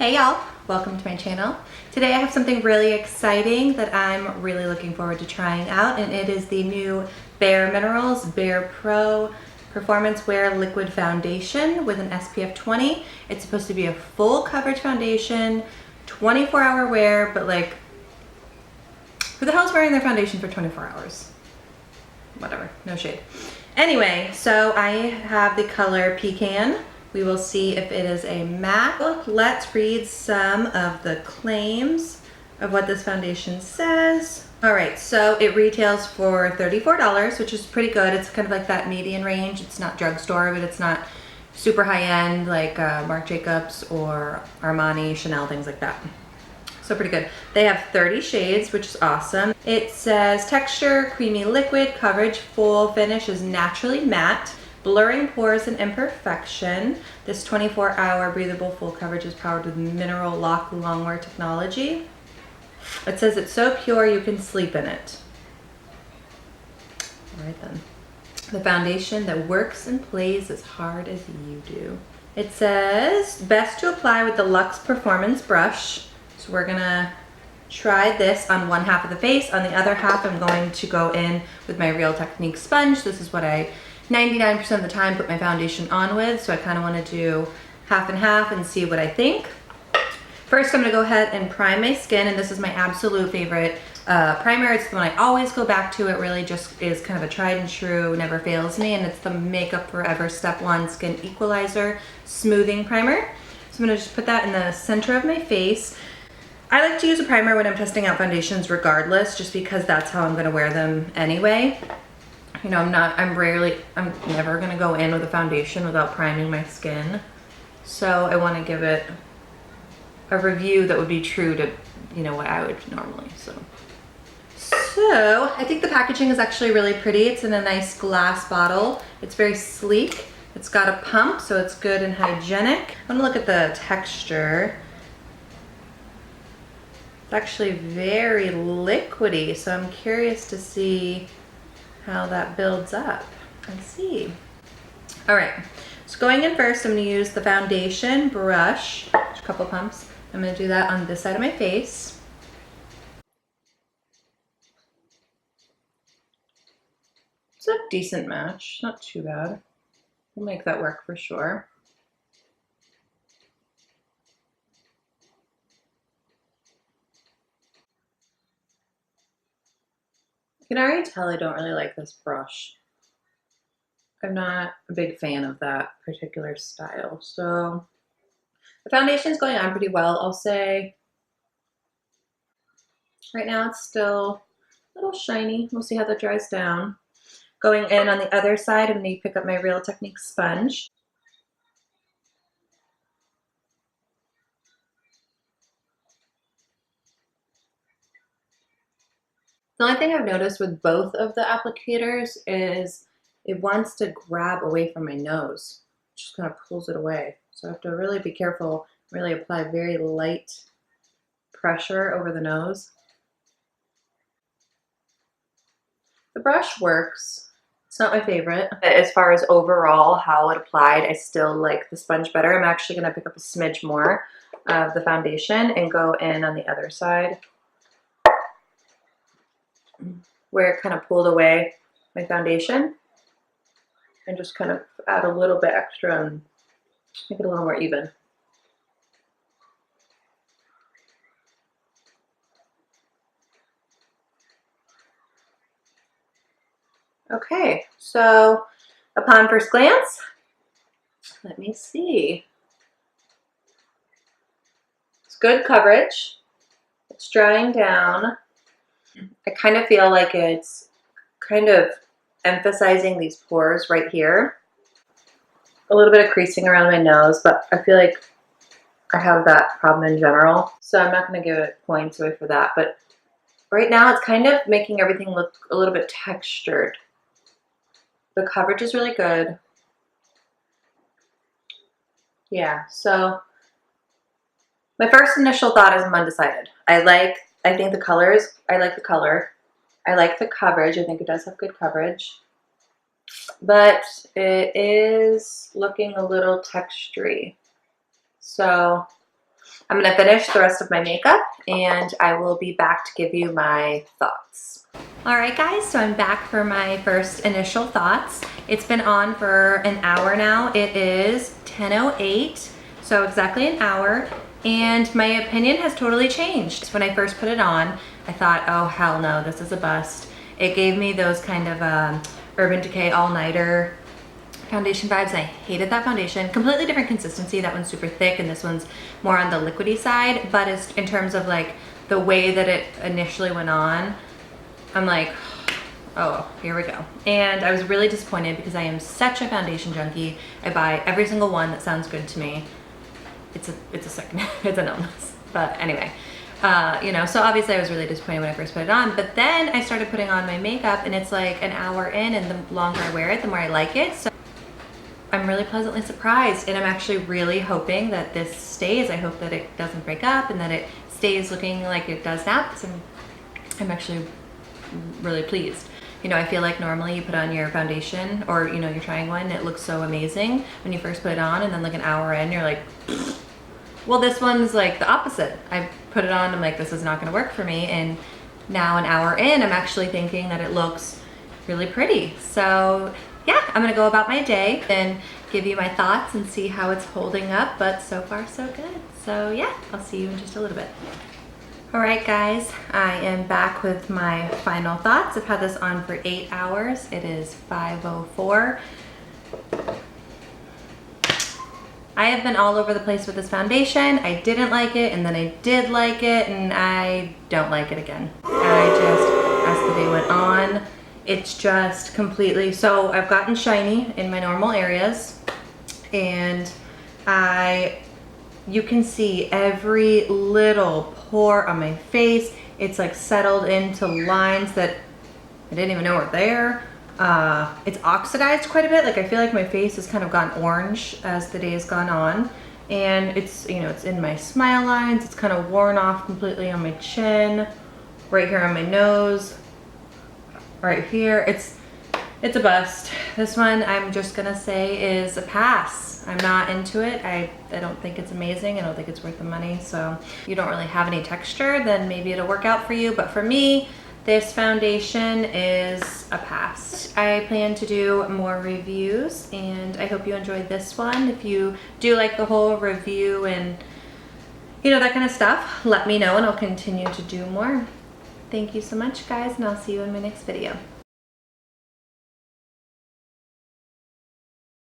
Hey y'all, welcome to my channel. Today I have something really exciting that I'm really looking forward to trying out, and it is the new Bareminerals Barepro Performance Wear Liquid Foundation with an SPF 20. It's supposed to be a full coverage foundation, 24-hour wear, but like, who the hell's wearing their foundation for 24 hours? Whatever, no shade. Anyway, so I have the color Pecan. We will see if it is a matte. Let's read some of the claims of what this foundation says. All right, so it retails for $34, which is pretty good. It's kind of like that median range. It's not drugstore, but it's not super high end like Marc Jacobs or Armani, Chanel, things like that. So pretty good. They have 30 shades, which is awesome. It says texture, creamy liquid, coverage, full finish is naturally matte. Blurring pores and imperfection. This 24-hour breathable full coverage is powered with mineral lock longwear technology. It says it's so pure you can sleep in it. All right then. The foundation that works and plays as hard as you do. It says best to apply with the Luxe Performance brush. So we're gonna try this on one half of the face. On the other half, I'm going to go in with my Real Technique sponge. This is what I 99% of the time put my foundation on with, so I kind of want to do half and half and see what I think. First, I'm going to go ahead and prime my skin, and this is my absolute favorite primer. It's the one I always go back to. It really just is kind of a tried and true, never fails me, and it's the Makeup Forever Step 1 Skin Equalizer Smoothing Primer. So I'm going to just put that in the center of my face. I like to use a primer when I'm testing out foundations regardless, just because that's how I'm going to wear them anyway. You know, I'm never gonna go in with a foundation without priming my skin. So I wanna give it a review that would be true to, you know, what I would normally, so I think the packaging is actually really pretty. It's in a nice glass bottle. It's very sleek. It's got a pump, so it's good and hygienic. I'm gonna look at the texture. It's actually very liquidy, so I'm curious to see how that builds up. Let's see. All right, so going in first, I'm gonna use the foundation brush, a couple pumps. I'm gonna do that on this side of my face. It's a decent match, not too bad. We'll make that work for sure. You can already tell I don't really like this brush. I'm not a big fan of that particular style. So the foundation's going on pretty well, I'll say. Right now it's still a little shiny. We'll see how that dries down. Going in on the other side, I'm going to pick up my Real Technique sponge. The only thing I've noticed with both of the applicators is it wants to grab away from my nose. It just kind of pulls it away. So I have to really be careful, really apply very light pressure over the nose. The brush works. It's not my favorite. As far as overall how it applied, I still like the sponge better. I'm actually going to pick up a smidge more of the foundation and go in on the other side where it kind of pulled away my foundation, and just kind of add a little bit extra and make it a little more even. Okay, so upon first glance, let me see. It's good coverage. It's drying down. I kind of feel like it's kind of emphasizing these pores right here. A little bit of creasing around my nose, but I feel like I have that problem in general. So I'm not going to give it points away for that. But right now it's kind of making everything look a little bit textured. The coverage is really good. Yeah, so my first initial thought is I'm undecided. I think the colors, I like the color. I like the coverage. I think it does have good coverage. But it is looking a little textury. So I'm gonna finish the rest of my makeup and I will be back to give you my thoughts. All right guys, so I'm back for my first initial thoughts. It's been on for an hour now. It is 10:08, so exactly an hour. And my opinion has totally changed. When I first put it on, I thought, oh hell no, this is a bust. It gave me those kind of Urban Decay all-nighter foundation vibes. I hated that foundation. Completely different consistency. That one's super thick and this one's more on the liquidy side. But it's, in terms of like the way that it initially went on, I'm like, oh, here we go. And I was really disappointed because I am such a foundation junkie. I buy every single one that sounds good to me. It's a second, it's an illness. But anyway, you know, so obviously I was really disappointed when I first put it on, but then I started putting on my makeup and it's like an hour in, and the longer I wear it, the more I like it. So I'm really pleasantly surprised, and I'm actually really hoping that this stays. I hope that it doesn't break up and that it stays looking like it does now, because I'm actually really pleased. You know, I feel like normally you put on your foundation, or you know, you're trying one, and it looks so amazing when you first put it on, and then like an hour in, you're like, well, this one's like the opposite. I put it on, I'm like, this is not gonna work for me, and now an hour in, I'm actually thinking that it looks really pretty. So yeah, I'm gonna go about my day and give you my thoughts and see how it's holding up, but so far so good. So yeah, I'll see you in just a little bit. All right guys, I am back with my final thoughts. I've had this on for 8 hours. It is 5:04. I have been all over the place with this foundation. I didn't like it, and then I did like it, and I don't like it again. I just, as the day went on, it's just completely, so I've gotten shiny in my normal areas, and you can see every little pore on my face. It's like settled into lines that I didn't even know were there. It's oxidized quite a bit. Like I feel like my face has kind of gone orange as the day has gone on, and it's, you know, it's in my smile lines. It's kind of worn off completely on my chin, right here on my nose, right here. It's a bust. This one I'm just gonna say is a pass. I'm not into it. I don't think it's amazing. I don't think it's worth the money. So if you don't really have any texture, then maybe it'll work out for you. But for me, this foundation is a pass. I plan to do more reviews, and I hope you enjoyed this one. If you do like the whole review and, you know, that kind of stuff, let me know and I'll continue to do more. Thank you so much guys, and I'll see you in my next video.